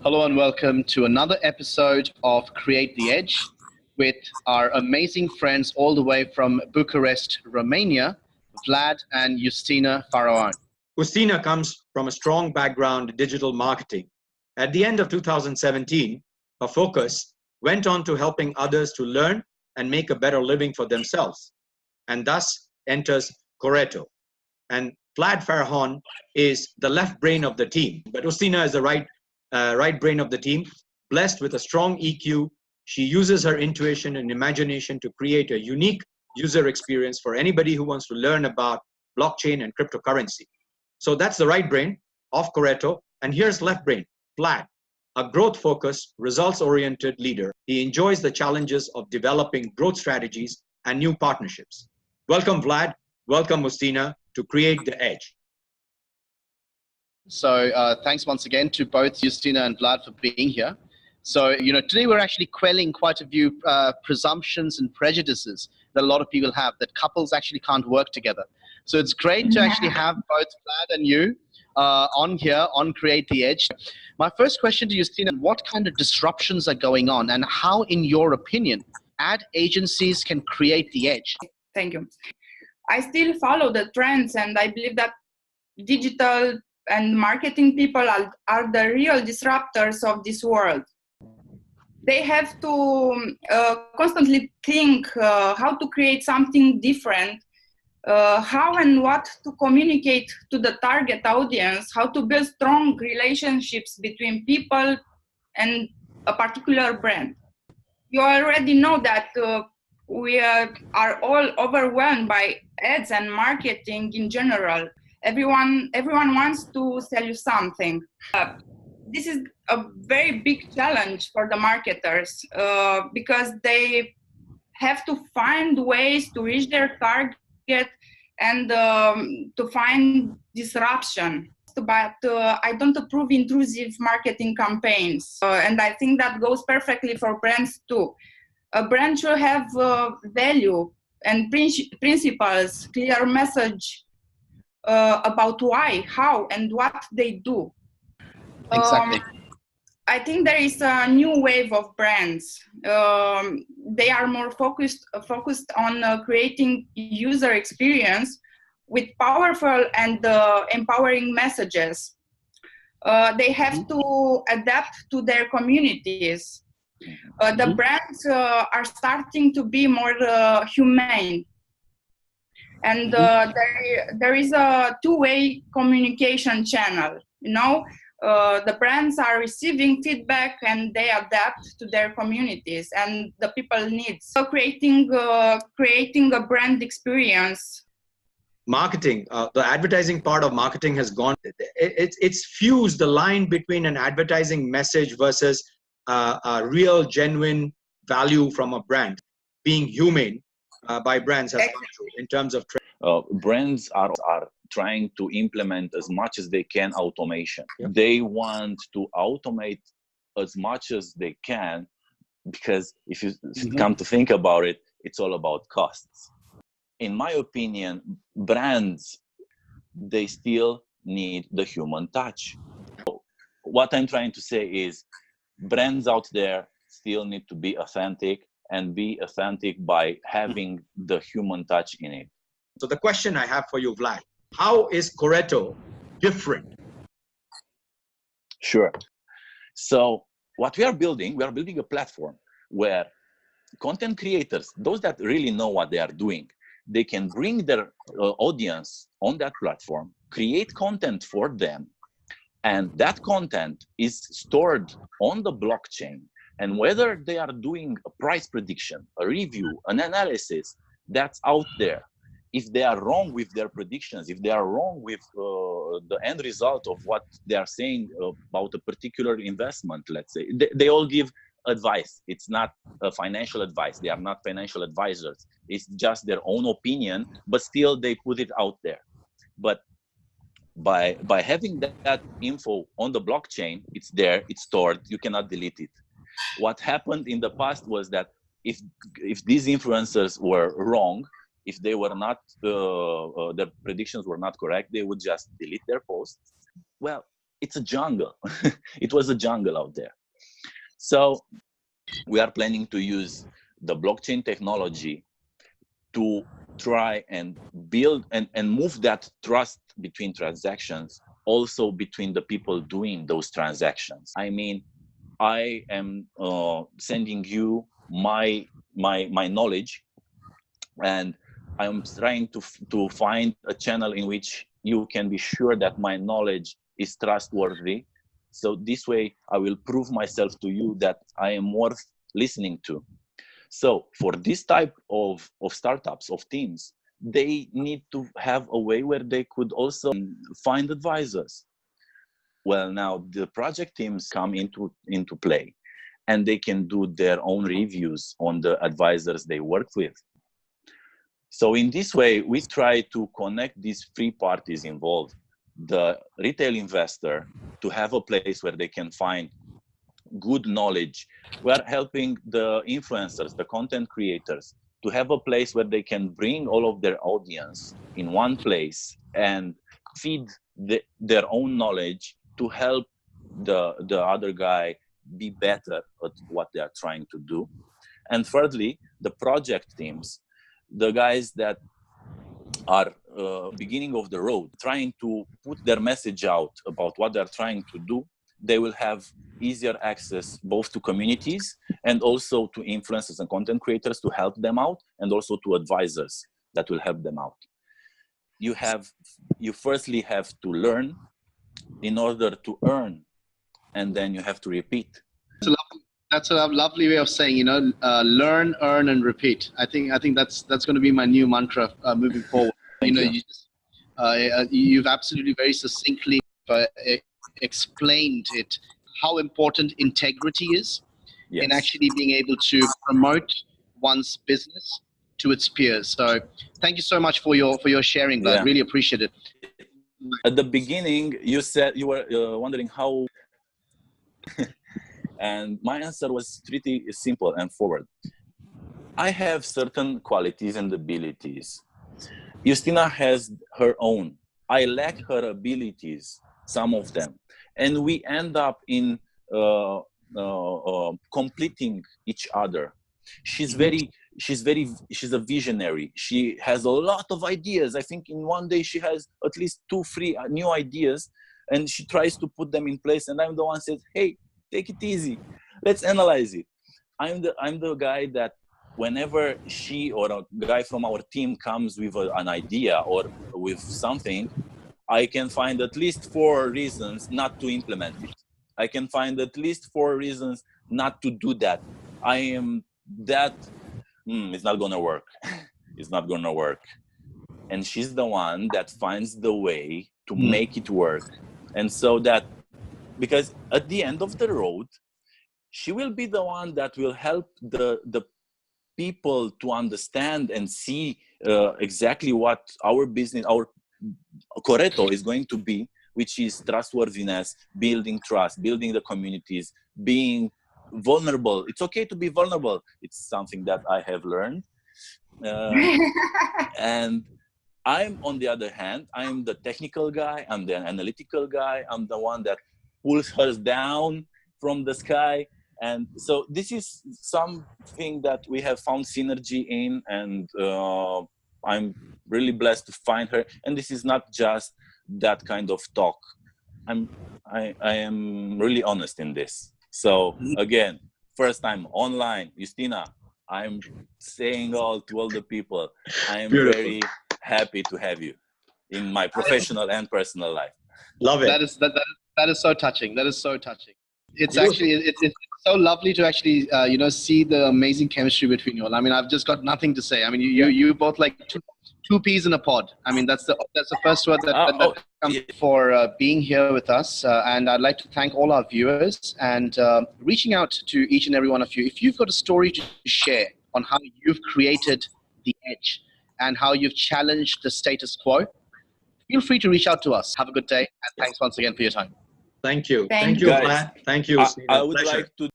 Hello and welcome to another episode of Create the Edge with our amazing friends all the way from Bucharest, Romania, Vlad and Iustina. Iustina comes from a strong background in digital marketing. At the end of 2017, her focus went on to helping others to learn and make a better living for themselves, and thus enters CORETO. And Vlad Farahon is the left brain of the team, but Iustina is the right brain of the team. Blessed with a strong EQ, she uses her intuition and imagination to create a unique user experience for anybody who wants to learn about blockchain and cryptocurrency. So that's the right brain of CORETO. And here's left brain, Vlad, a growth-focused, results-oriented leader. He enjoys the challenges of developing growth strategies and new partnerships. Welcome, Vlad. Welcome, Iustina, to Create the Edge. So thanks once again to both Iustina and Vlad for being here. So, today we're actually quelling quite a few presumptions and prejudices that a lot of people have, that couples actually can't work together. So it's great to actually have both Vlad and you on here on Create the Edge. My first question to Iustina, what kind of disruptions are going on and how, in your opinion, ad agencies can create the edge? Thank you. I still follow the trends, and I believe that digital and marketing people are the real disruptors of this world. They have to constantly think how to create something different, how and what to communicate to the target audience, how to build strong relationships between people and a particular brand. You already know that we are all overwhelmed by ads and marketing in general. Everyone wants to sell you something. This is a very big challenge for the marketers because they have to find ways to reach their target and to find disruption. But I don't approve intrusive marketing campaigns. And I think that goes perfectly for brands too. A brand should have value and principles, clear message about why, how, and what they do. Exactly. I think there is a new wave of brands. They are more focused on creating user experience with powerful and empowering messages. They have to adapt to their communities. The brands are starting to be more humane. And there is a two-way communication channel. The brands are receiving feedback and they adapt to their communities and the people needs. So creating a brand experience. Marketing, the advertising part of marketing has gone. It's fused the line between an advertising message versus a real, genuine value from a brand. Being humane by brands has gone through in terms of brands are trying to implement as much as they can automation. Yep. They want to automate as much as they can because if you come to think about it, it's all about costs. In my opinion, brands, they still need the human touch. So what I'm trying to say is brands out there still need to be authentic and be authentic by having the human touch in it. So the question I have for you, Vlad, how is CORETO different? Sure. So what we are building a platform where content creators, those that really know what they are doing, they can bring their audience on that platform, create content for them, and that content is stored on the blockchain. And whether they are doing a price prediction, a review, an analysis, that's out there. If they are wrong with their predictions, if they are wrong with the end result of what they are saying about a particular investment, let's say, they all give advice. It's not financial advice. They are not financial advisors. It's just their own opinion, but still they put it out there. But by having that info on the blockchain, it's there, it's stored, you cannot delete it. What happened in the past was that if these influencers were wrong, if they were not, their predictions were not correct, they would just delete their posts. Well, it's a jungle. It was a jungle out there. So we are planning to use the blockchain technology to try and build and move that trust between transactions, also between the people doing those transactions. I mean, I am sending you my knowledge, and I'm trying to find a channel in which you can be sure that my knowledge is trustworthy. So this way I will prove myself to you that I am worth listening to. So for this type of startups, of teams, they need to have a way where they could also find advisors. Well, now the project teams come into play, and they can do their own reviews on the advisors they work with. So in this way, we try to connect these three parties involved: the retail investor, to have a place where they can find good knowledge. We are helping the influencers, the content creators, to have a place where they can bring all of their audience in one place and feed their own knowledge to help the other guy be better at what they are trying to do. And thirdly, the project teams, the guys that are beginning of the road, trying to put their message out about what they're trying to do. They will have easier access both to communities and also to influencers and content creators to help them out, and also to advisors that will help them out. You firstly have to learn in order to earn, and then you have to repeat. That's a lovely way of saying, learn, earn, and repeat. I think that's going to be my new mantra moving forward. You've absolutely very succinctly explained it, how important integrity is. Yes. In actually being able to promote one's business to its peers. So thank you so much for your sharing, Vlad. Yeah. Really appreciate it. At the beginning, you said you were wondering how, and my answer was pretty simple and forward. I have certain qualities and abilities. Iustina has her own. I lack her abilities, some of them, and we end up in completing each other. She's a visionary. She has a lot of ideas. I think in one day she has at least 2-3 new ideas, and she tries to put them in place. And I'm the one who says, "Hey, take it easy. Let's analyze it." I'm the guy that whenever she or a guy from our team comes with an idea or with something, I can find at least 4 reasons not to implement it. I can find at least 4 reasons not to do that. I am that, it's not going to work. It's not going to work. And she's the one that finds the way to make it work. And so that, because at the end of the road, she will be the one that will help the people to understand and see exactly what our business, our CORETO is going to be, which is trustworthiness, building trust, building the communities, being vulnerable. It's okay to be vulnerable. It's something that I have learned. And I'm, on the other hand, I'm the technical guy, I'm the analytical guy, I'm the one that pulls her down from the sky. And so this is something that we have found synergy in, and I'm really blessed to find her. And this is not just that kind of talk. I am really honest in this. So again, first time online, Iustina, I'm saying to all the people, I am very happy to have you in my professional and personal life. Love it. That is so touching. That is so touching. It's actually it's so lovely to actually see the amazing chemistry between you all. I mean, I've just got nothing to say. I mean, you both like two peas in a pod. I mean, that's the first word that comes for being here with us. And I'd like to thank all our viewers and reaching out to each and every one of you. If you've got a story to share on how you've created the edge and how you've challenged the status quo, feel free to reach out to us. Have a good day, and thanks once again for your time. Thank you. Thank you, Vlad. Thank you. I would like to